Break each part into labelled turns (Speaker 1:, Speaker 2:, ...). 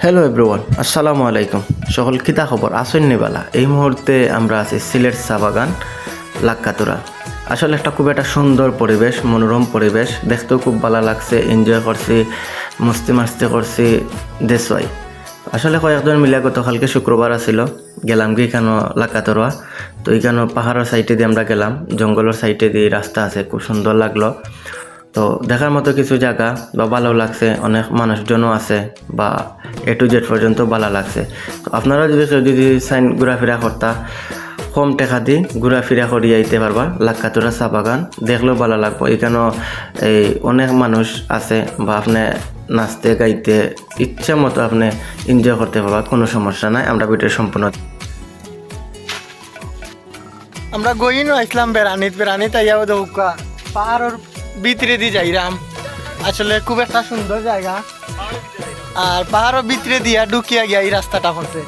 Speaker 1: Hello everyone, আসসালামু আলাইকুম। সকল কিতা খবর আসেন নিবালা। এই মুহূর্তে আমরা আছি সিলেট চা বাগান লাক্কাতুরা। আসলে খুব একটা সুন্দর পরিবেশ, মনোরম পরিবেশ, দেখতেও খুব ভালো লাগছে। এনজয় করছি, মস্তি করছি দেশওয়াই। আসলে কয়েকজন মিলে গতকালকে শুক্রবার আছিল, গেলাম কি এখানে লাক্কাতুরা। তো এখানে পাহাড়ের সাইডে দিয়ে আমরা গেলাম, জঙ্গলের সাইডে দিয়ে রাস্তা আছে, খুব সুন্দর লাগলো। তো দেখার মতো কিছু জায়গা বা ভালো লাগছে, অনেক মানুষজনও আছে বা A to Z পর্যন্ত ভালো লাগছে। তো আপনারা যদি সাইন ঘোরাফেরা করতা, কম টাকা দিয়ে ঘোরাফেরা করিয়ে আইতে পারবা লাক্কাতুরা চা বাগান, দেখলেও ভালো লাগবো। এখানেও অনেক মানুষ আছে বা আপনি নাচতে গাইতে ইচ্ছা মতো আপনি এনজয় করতে পারবা, কোনো সমস্যা নাই। আমরা ভিডিও সম্পূর্ণ
Speaker 2: আমরা গইনও আসলাম বেড়ানিত আইয়াও দৌকা পাহাড়ের ভিতরে দিয়ে যাইরাম। আসলে খুব একটা সুন্দর জায়গা, আর পাহাড়ের ভিতরে দিয়া ঢুকিয়া গিয়া এই রাস্তাটা হচ্ছে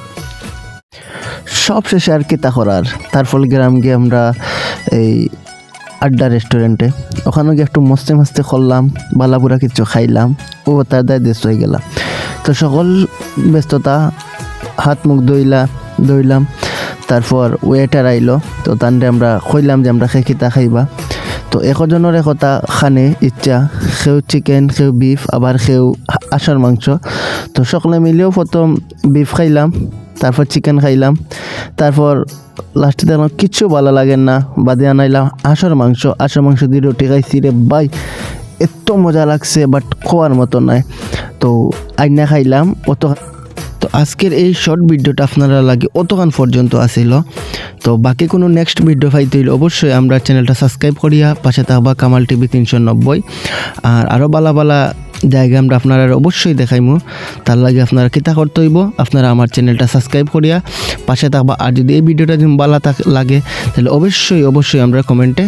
Speaker 3: সব শেষে আর কি তা করার। তারপর গেলাম গিয়ে আমরা এই আড্ডা রেস্টুরেন্টে, ওখানে গিয়ে একটু মস্তে করলাম, বালাপুরা কিছু খাইলাম, ও তার দায় দেশ হয়ে গেলাম। তো সকল ব্যস্ততা, হাত মুখ ধুইলাম। তারপর ওয়েটার আইলো, তো তানরে আমরা কইলাম যে আমরা খেকিতা খাইবা। তো একজনের একতা খানে ইচ্ছা, সেও চিকেন, সেও বিফ, আবার সেও আষাঢ় মাংস। তো সকলে মিলেও প্রথম বিফ খাইলাম, তারপর চিকেন খাইলাম, তারপর লাস্টে দেখলাম কিচ্ছু ভালো লাগে না, বাদে আনাইলাম আষাঢ় মাংস দিয়ে রুটি খাইছি রে ভাই, এত মজা লাগছে, বাট খোয়ার মতো নাই। তো আইনা খাইলাম অত। তো আজকের এই শর্ট ভিডিওটা আপনারা লাগে অতক্ষণ পর্যন্ত আসিল। তো বাকি কোনো নেক্সট ভিডিও পাইতে হইলে অবশ্যই আমরা চ্যানেলটা সাবস্ক্রাইব করিয়া পাশে থাকবা কামাল টিভি 390। আর আরও বালা জায়গা আমরা আপনারা অবশ্যই দেখাইমু। তার লাগে আপনারা কিতা করতে হইব, আপনারা আমার চ্যানেলটা সাবস্ক্রাইব করিয়া পাশে থাকবা। আর যদি এই ভিডিওটা যদি ভালো লাগে তাহলে অবশ্যই আমরা কমেন্টে